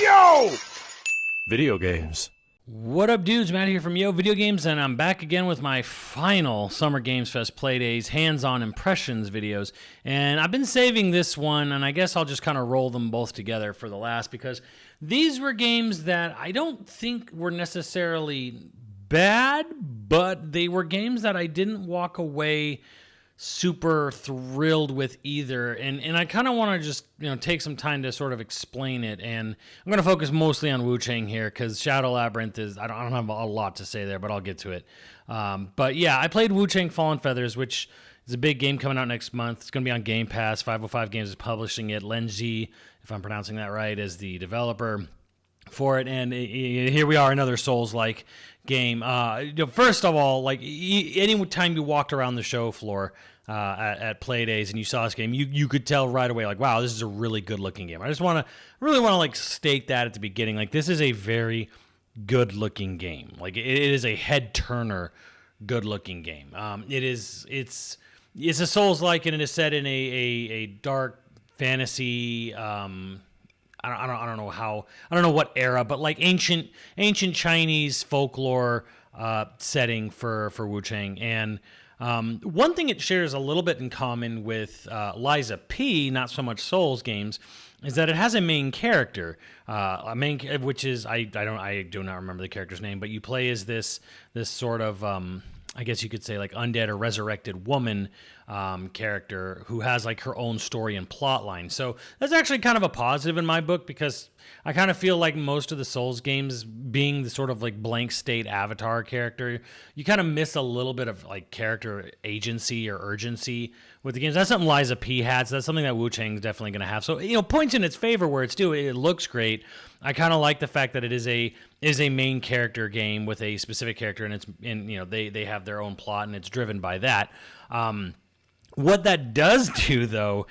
Yo! Video games. What up, dudes? Matt here from YoVideogames, and I'm back again with my final Summer Games Fest Playdays hands-on impressions videos. And I've been saving this one, and I guess I'll just kind of roll them both together for the last, because these were games that I don't think were necessarily bad, but they were games that I didn't walk away super thrilled with either, and I kind of want to just take some time to sort of explain it, and I'm going to focus mostly on Wuchang here because Shadow Labyrinth is I don't have a lot to say there, but I'll get to it. But yeah, I played Wuchang Fallen Feathers, which is a big game coming out next month. It's going to be on Game Pass. 505 Games is publishing it. Lenji, if I'm pronouncing that right, is the developer for it, and here we are, another Souls-like game. First of all, like any time you walked around the show floor at Playdays and you saw this game, you could tell right away, like, wow, this is a really good-looking game. I just really want to like state that at the beginning, like this is a very good-looking game. Like it is a head-turner, good-looking game. It's a Souls-like, and it is set in a dark fantasy. I don't know what era, but like ancient Chinese folklore setting for Wuchang. And one thing it shares a little bit in common with Liza P, not so much Souls games, is that it has a main character, which is I do not remember the character's name, but you play as this sort of I guess you could say like undead or resurrected woman character who has like her own story and plot line. So that's actually kind of a positive in my book, because I kind of feel like most of the Souls games, being the sort of like blank state avatar character, you kind of miss a little bit of like character agency or urgency with the games. That's something Liza P had, so that's something that Wuchang is definitely going to have. So points in its favor where it's due. It looks great. I kind of like the fact that it is a main character game with a specific character, and they have their own plot, and it's driven by that. What that does do, though,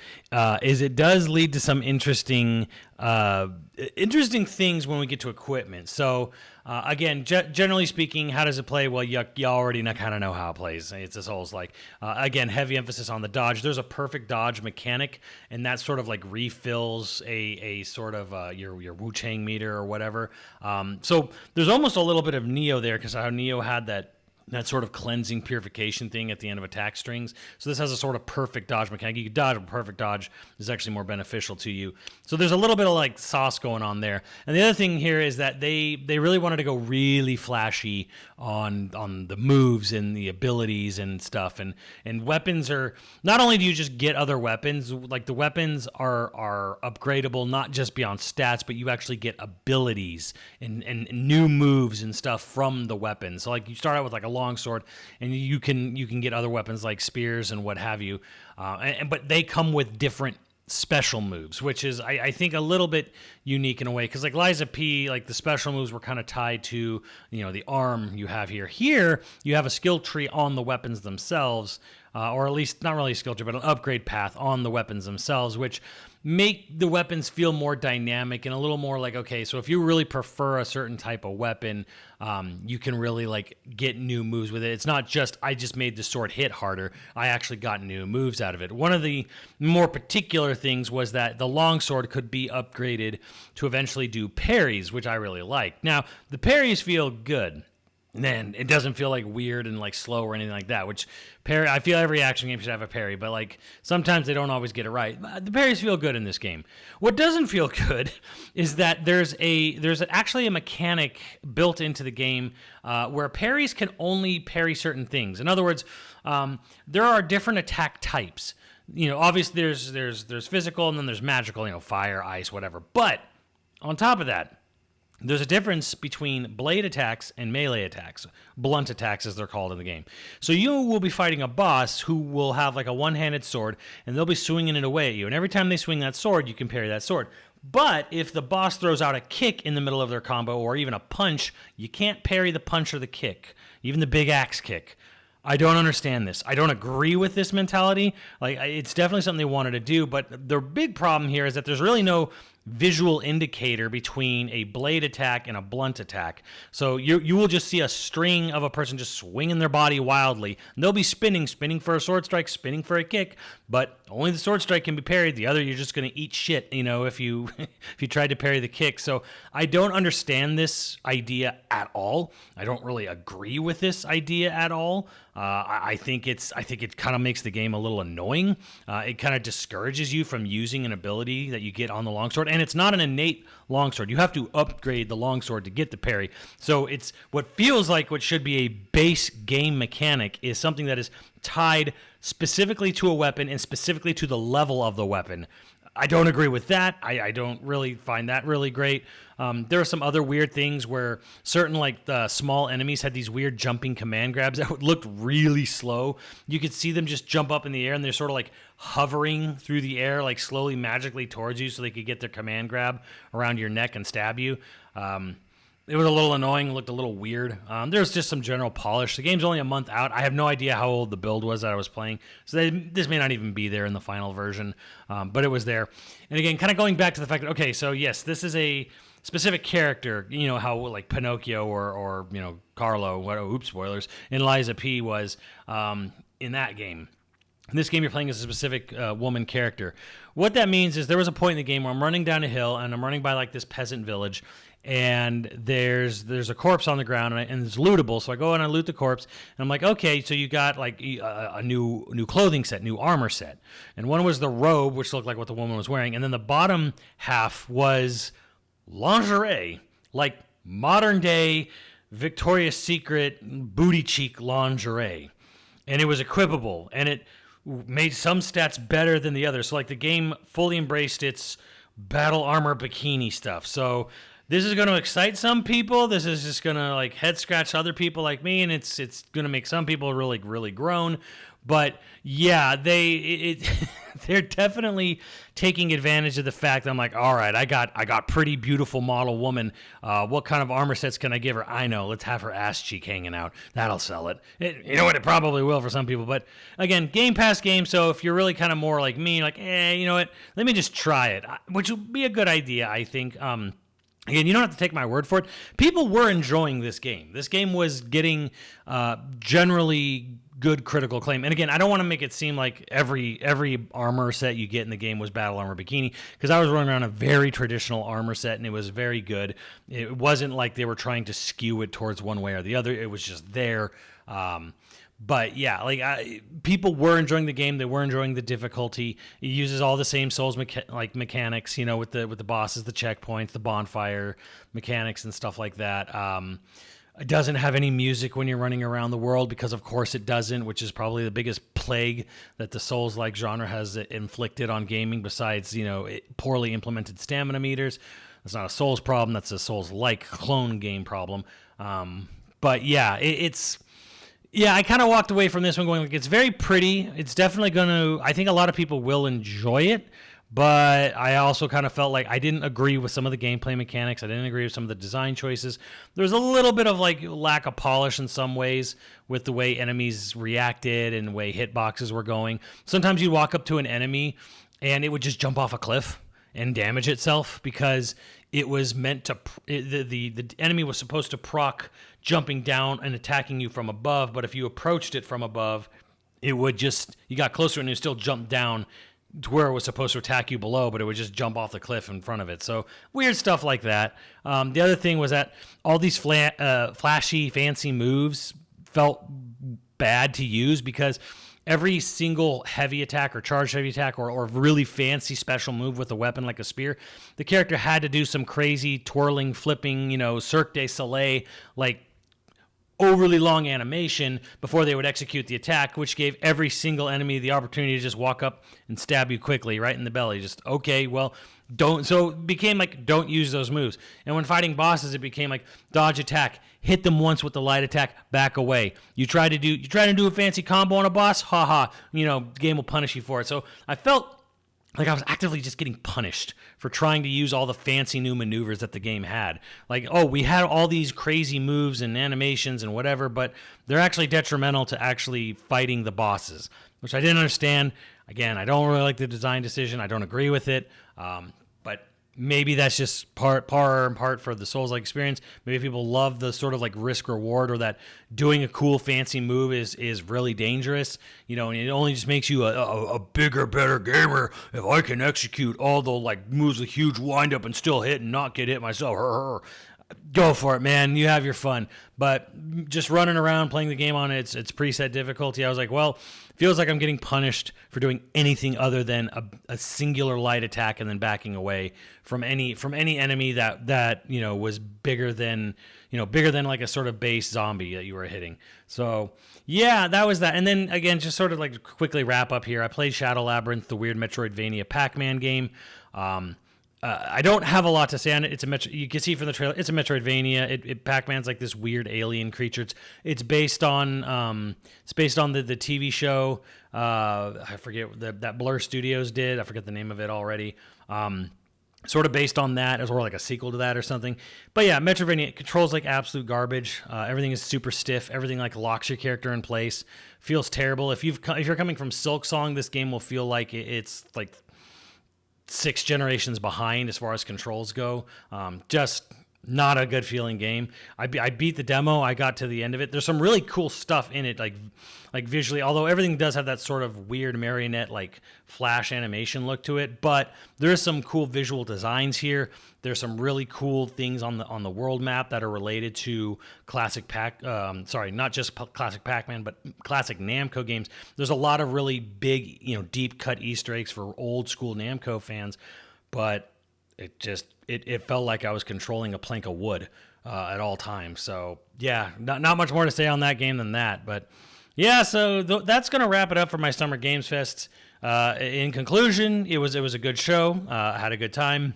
is it does lead to some interesting things when we get to equipment. So, again, generally speaking, how does it play? Well, you already kind of know how it plays. It's a Souls-like. Again, heavy emphasis on the dodge. There's a perfect dodge mechanic, and that sort of like refills a sort of your Wuchang meter or whatever. So there's almost a little bit of Neo there, because how Neo had that sort of cleansing purification thing at the end of attack strings. So this has a sort of perfect dodge mechanic. You can dodge, but perfect dodge is actually more beneficial to you. So there's a little bit of like sauce going on there. And the other thing here is that they really wanted to go really flashy on the moves and the abilities and stuff. And weapons are, not only do you just get other weapons, like the weapons are upgradable, not just beyond stats, but you actually get abilities and new moves and stuff from the weapons. So like you start out with like a longsword, and you can get other weapons like spears and what have you, but they come with different special moves, which is I think a little bit unique in a way, because like Liza P, like the special moves were kind of tied to the arm you have here. Here you have a skill tree on the weapons themselves, or at least not really a skill tree, but an upgrade path on the weapons themselves, which make the weapons feel more dynamic and a little more like, okay, so if you really prefer a certain type of weapon, you can really like get new moves with it. It's not just, I just made the sword hit harder. I actually got new moves out of it. One of the more particular things was that the longsword could be upgraded to eventually do parries, which I really like. Now, the parries feel good. Man, it doesn't feel like weird and like slow or anything like that, which I feel every action game should have a parry, but like sometimes they don't always get it right. The parries feel good in this game. What doesn't feel good is that there's actually a mechanic built into the game where parries can only parry certain things. In other words, there are different attack types. Obviously there's physical, and then there's magical, fire, ice, whatever. But on top of that, there's a difference between blade attacks and melee attacks, blunt attacks as they're called in the game. So you will be fighting a boss who will have like a one-handed sword, and they'll be swinging it away at you. And every time they swing that sword, you can parry that sword. But if the boss throws out a kick in the middle of their combo, or even a punch, you can't parry the punch or the kick, even the big axe kick. I don't understand this. I don't agree with this mentality. Like, it's definitely something they wanted to do, but the big problem here is that there's really no visual indicator between a blade attack and a blunt attack. So you will just see a string of a person just swinging their body wildly. And they'll be spinning for a sword strike, spinning for a kick, but only the sword strike can be parried. The other, you're just going to eat shit, if you if you tried to parry the kick. So I don't understand this idea at all. I don't really agree with this idea at all. I think it kind of makes the game a little annoying. It kind of discourages you from using an ability that you get on the longsword, and it's not an innate longsword. You have to upgrade the longsword to get the parry. So it's what feels like what should be a base game mechanic is something that is tied specifically to a weapon and specifically to the level of the weapon. I don't agree with that. I don't really find that really great. There are some other weird things where certain small enemies had these weird jumping command grabs that looked really slow. You could see them just jump up in the air and they're sort of like hovering through the air, like slowly magically towards you so they could get their command grab around your neck and stab you. It was a little annoying, looked a little weird. There's just some general polish. The game's only a month out. I have no idea how old the build was that I was playing, so this may not even be there in the final version, but it was there. And again, kind of going back to the fact that, okay, so yes, this is a specific character, how like Pinocchio or Carlo, spoilers, and Liza P was in that game. In this game, you're playing as a specific woman character. What that means is there was a point in the game where I'm running down a hill and I'm running by like this peasant village, and there's a corpse on the ground and it's lootable. So I go and I loot the corpse, and I'm like, okay, so you got like a new clothing set, new armor set, and one was the robe, which looked like what the woman was wearing, and then the bottom half was lingerie, like modern day Victoria's Secret booty cheek lingerie, and it was equipable, and it made some stats better than the others. So like the game fully embraced its battle armor bikini stuff. So this is going to excite some people. This is just going to like head scratch other people like me, and it's going to make some people really, really groan. But yeah, they're definitely taking advantage of the fact that I'm like, all right, I got pretty beautiful model woman. What kind of armor sets can I give her? I know, let's have her ass cheek hanging out. That'll sell it. You know what? It probably will for some people. But again, Game Pass game. So if you're really kind of more like me, like, you know what? Let me just try it, which would be a good idea, I think. Again, you don't have to take my word for it. People were enjoying this game. This game was getting generally good critical acclaim. And again, I don't want to make it seem like every armor set you get in the game was battle armor bikini, because I was running around a very traditional armor set and it was very good. It wasn't like they were trying to skew it towards one way or the other. It was just there. But yeah, people were enjoying the game. They were enjoying the difficulty. It uses all the same Souls mechanics, with the bosses, the checkpoints, the bonfire mechanics, and stuff like that. It doesn't have any music when you're running around the world, because of course it doesn't, which is probably the biggest plague that the Souls-like genre has inflicted on gaming, besides poorly implemented stamina meters. That's not a Souls problem. That's a Souls-like clone game problem. But yeah, Yeah, I kind of walked away from this one going, it's very pretty. It's definitely I think a lot of people will enjoy it, but I also kind of felt like I didn't agree with some of the gameplay mechanics. I didn't agree with some of the design choices. There's a little bit of lack of polish in some ways with the way enemies reacted and the way hitboxes were going. Sometimes you'd walk up to an enemy and it would just jump off a cliff and damage itself, because it was meant to, the enemy was supposed to proc jumping down and attacking you from above, but if you approached it from above, it would just, you got closer and it would still jump down to where it was supposed to attack you below, but it would just jump off the cliff in front of it. So weird stuff like that. The other thing was that all these flashy, fancy moves felt bad to use, because every single heavy attack or charged heavy attack or really fancy special move with a weapon like a spear, the character had to do some crazy twirling, flipping, Cirque du Soleil, overly long animation before they would execute the attack, which gave every single enemy the opportunity to just walk up and stab you quickly right in the belly. Just, okay, well, don't. So it became don't use those moves. And when fighting bosses, it became dodge attack, hit them once with the light attack, back away. You try to do a fancy combo on a boss, haha, the game will punish you for it. So I felt like I was actively just getting punished for trying to use all the fancy new maneuvers that the game had. We had all these crazy moves and animations and whatever, but they're actually detrimental to actually fighting the bosses, which I didn't understand. Again, I don't really like the design decision. I don't agree with it. But maybe that's just par and part for the Souls-like experience. Maybe people love the sort of like risk reward, or that doing a cool fancy move is really dangerous, and it only just makes you a bigger, better gamer if I can execute all the like moves with huge wind up and still hit and not get hit myself. Go for it, man. You have your fun. But just running around playing the game on its preset difficulty, I was like, well, feels like I'm getting punished for doing anything other than a singular light attack and then backing away from any enemy that was bigger than like a sort of base zombie that you were hitting. So yeah, that was that. And then again, just sort of like quickly wrap up here. I played Shadow Labyrinth, the weird Metroidvania Pac-Man game. I don't have a lot to say on it. You can see from the trailer, it's a Metroidvania. Pac-Man's like this weird alien creature. It's based on the TV show. I forget that Blur Studios did. I forget the name of it already. Sort of based on that, as or like a sequel to that or something. But yeah, Metroidvania, it controls like absolute garbage. Everything is super stiff. Everything like locks your character in place. Feels terrible. If you're coming from Silksong, this game will feel like it's like 6 generations behind as far as controls go. Just not a good feeling game. I beat the demo. I got to the end of it. There's some really cool stuff in it, like visually, although everything does have that sort of weird marionette, like flash animation look to it. But there's some cool visual designs here. There's some really cool things on the world map that are related to classic not just classic Pac-Man, but classic Namco games. There's a lot of really big, deep cut Easter eggs for old school Namco fans, but it felt like I was controlling a plank of wood at all times. So yeah, not much more to say on that game than that. But yeah, so that's gonna wrap it up for my Summer Games Fest. In conclusion, it was a good show. I had a good time.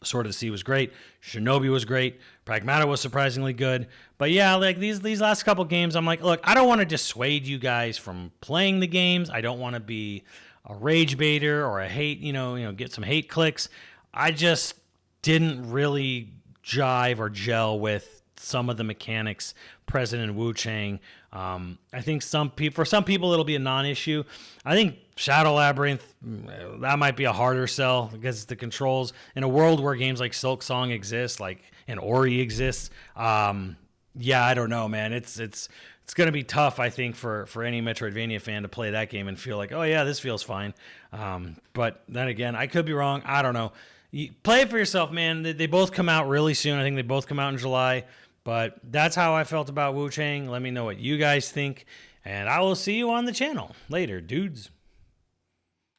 Sword of the Sea was great. Shinobi was great. Pragmata was surprisingly good. But yeah, like these last couple games, I'm like, look, I don't want to dissuade you guys from playing the games. I don't want to be a rage baiter or a hate, get some hate clicks. I just didn't really jive or gel with some of the mechanics present in Wuchang. I think for some people it'll be a non-issue. I think Shadow Labyrinth, that might be a harder sell because the controls in a world where games like Silksong exist, and Ori exists. Yeah, I don't know, man. It's going to be tough, I think, for any Metroidvania fan to play that game and feel like, oh yeah, this feels fine. But then again, I could be wrong. I don't know. Play it for yourself, man. They both come out really soon. I think they both come out in July. But that's how I felt about Wuchang. Let me know what you guys think. And I will see you on the channel later, dudes.